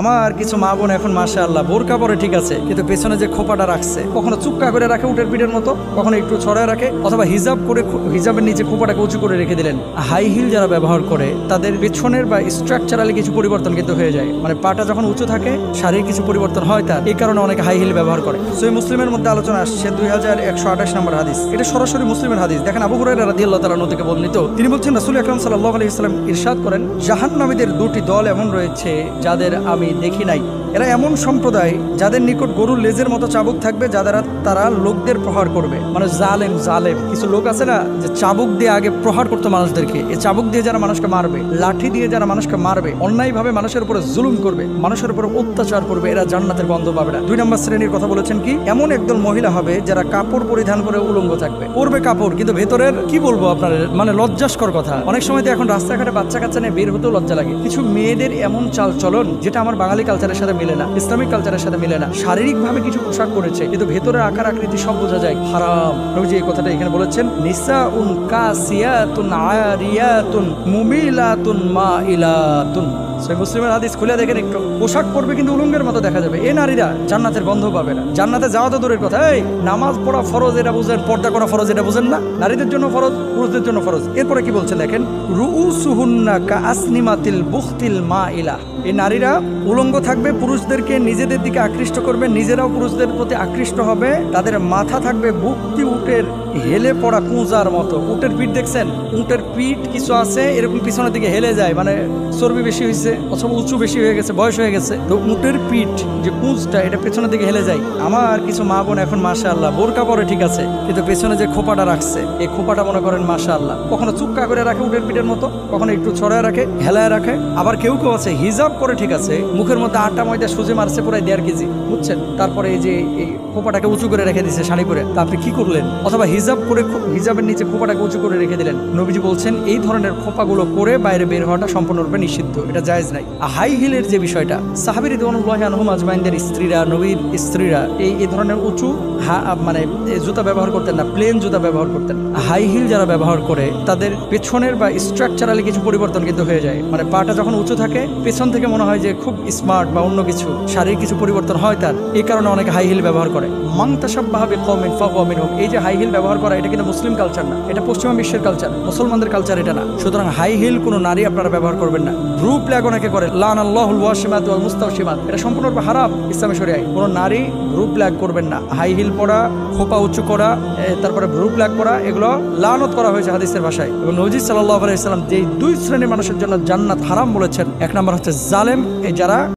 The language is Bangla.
আমার কিছু মা বোন এখন মাশাআল্লাহ বোরকা পরে ঠিক আছে, কিন্তু পেছনে যে খোপাটা রাখছে, কখনো চুক্কা করে রাখে উটের পিঠের মতো, কখনো একটু ছড়ায় রাখে, অথবা হিজাব করে হিজাবের নিচে খোপাটাকে উঁচু করে রেখে দিলেন। হাই হিল যারা ব্যবহার করে তাদের পেছনের বা স্ট্রাকচারালি কিছু পরিবর্তন কিন্তু হয়ে যায়, মানে পাটা যখন উঁচু থাকে শারীরিক কিছু পরিবর্তন হয় তার, এই কারণে অনেকে হাই হিল ব্যবহার করে। সহিহ মুসলিমের মধ্যে আলোচনা আসছে 2128 নম্বর হাদিস, এটা সরাসরি মুসলিমের হাদিস। দেখেন আবু হুরায়রা রাদিয়াল্লাহু তাআলা থেকে বর্ণিত, তিনি বলছেন রাসূল আকরাম সাল্লাল্লাহু আলাইহি ওয়াসাল্লাম ইরশাদ করেন, জাহান্নামীদের দুটি দল এমন রয়েছে যাদের আমি দেখি নাই। এরা এমন সম্প্রদায় যাদের নিকট গরুর লেজের মতো চাবুক থাকবে, যাদের তারা লোকদের প্রহার করবে, মানে জালেম কিছু লোক আছে না যে চাবুক দিয়ে আগে প্রহার করতো মানুষদেরকে, এই চাবুক দিয়ে যারা মানুষকে মারবে, লাঠি দিয়ে যারা মানুষকে মারবে, অন্যায়ভাবে মানুষের উপরে জুলুম করবে, মানুষের উপরে অত্যাচার করবে, এরা জান্নাতের গন্ধ পাবে না। 2 নম্বর শ্রেণীর কথা বলেছেন কি, এমন একদল মহিলা হবে যারা কাপড় পরিধান করে উলঙ্গ থাকবে, পরবে কাপড় কিন্তু ভেতরের কি বলবো আপনার, মানে লজ্জাস্কর কথা। অনেক সময় তো এখন রাস্তাঘাটে বাচ্চা কাচ্চা নিয়ে বের হতেও লজ্জা লাগে। কিছু মেয়েদের এমন চাল চলন যেটা আমার বাঙালি কালচারের সাথে মিলে না, ইসলামিক কালচারের সাথে মিলে না। শারীরিক ভাবে কিছু পোশাক পরেছে কিন্তু ভেতরের আকার আকৃতি সব বোঝা যায়, হারাম। নবীজি এই কথাটা এখানে বলেছেন, নিসাউন কাসিয়াতুন আরিয়াতুন মুমিলাতুন মাইলাতুন। সহিহ মুসলিমের হাদিস খুলে দেখেন একটু, পোশাক পরবে কিন্তু উলঙ্গের মতো দেখা যাবে, এই নারীরা জান্নাতের গন্ধ পাবে না। জান্নাতে যাওয়া তো দূরের কথা, এই নামাজ পড়া ফরজ এটা বুঝেন, পর্দা করা ফরজ এটা বুঝেন না, নারীদের জন্য ফরজ, পুরুষদের জন্য ফরজ। এরপরে কি বলছেন দেখেন, রুউসুহুন্না কাআসনিমাতিল বুখতিল মাইলা, এই নারীরা উলঙ্গ থাকবে, পুরুষদেরকে নিজেদের দিকে আকৃষ্ট করবে, নিজেরাও পুরুষদের প্রতি আকৃষ্ট হবে। তাদের মাথা থাকবে বুকটি উটের হেলে পড়া কুঁজার মতো। উটের পিঠ দেখছেন, উটের পিঠ কিছু আছে এরকম পিছনের দিকে হেলে যায়, মানে চর্বি বেশি হয়েছে অথবা উঁচু বেশি হয়ে গেছে, বয়স হয়ে গেছে, তো উটের পিঠ যে কুঁজটা এটা পেছনের দিকে হেলে যায়। আমার কিছু মা বোন এখন মাশাআল্লাহ বোরকা পরে ঠিক আছে, কিন্তু পেছনে যে খোপাটা রাখছে, এই খোপাটা মনে করেন মাশাআল্লাহ, কখনো চুক্কা করে রাখে উটের পিঠের মতো, কখনো একটু ছড়ায় রাখে, হেলায় রাখে। আবার কেউ কেউ আছে হিজাব করে ঠিক আছে, মুখের মধ্যে আটা ময়দা সুজি মারছে প্রায় 1.5 কেজি, বুঝছেন, তারপরে এই যে এই খোপাটাকে উঁচু করে রেখে দিচ্ছে শাড়ি করে, তা আপনি কি করলেন? অথবা হিজাব করে হিজাবের নিচে খোপাটাকে উঁচু করে রেখে দিলেন। নবীজি বলছেন এই ধরনের খোপাগুলো পরে বাইরে বের হওয়াটা সম্পূর্ণরূপে নিষিদ্ধ, এটা জায়েজ নাই। হাই হিলের যে বিষয়টা, সাহাবী রাদিয়াল্লাহু আনহুম আজমাইনদের স্ত্রীরা, নবীর স্ত্রীরা এই ধরনের উঁচু মানে জুতা ব্যবহার করতেন না, প্লেন জুতা ব্যবহার করতেন। হাই হিল যারা ব্যবহার করে তাদের পেছনের বা স্ট্রাকচারালি কিছু পরিবর্তন কিন্তু হয়ে যায়, মানে পাটা যখন উঁচু থাকে পেছন থেকে মনে হয় যে খুব স্মার্ট বা অন্য কিছু, শারীরিক কিছু পরিবর্তন হয় তার, এই কারণে অনেকে হাই হিল ব্যবহার করে। মান তাশাব্বাহা বিকওমিন ফাহুয়া মিনহুম, এই যে হাই হিল ব্যবহার করা, এটা কিন্তু মুসলিম কালচার না, এটা পশ্চিমা বিশ্বের কালচার, মুসলমানদের কালচার এটা না। সুতরাং হাই হিল কোনো নারী আপনারা ব্যবহার করবেন না। ব্রু প্লাগ অনেকে করে, লানাল্লাহুল ওয়াশিমাত ওয়াল মুস্তাওশিমাত, এটা সম্পূর্ণরূপে হারাম ইসলামী শরিয়ায়। কোনো নারী ব্রু প্লাগ করবেন না, হাই হিল পরা, খোপা উঁচু করা, তারপরে ব্রু প্লাগ করা, এগুলো লানত করা হয়েছে হাদিসের ভাষায়। এবং নবী সাল্লাল্লাহু আলাইহি ওয়াসাল্লাম যে 2 শ্রেণীর মানুষের জন্য জান্নাত হারাম বলেছেন, 1 নম্বর হচ্ছে জালেম, এই যারা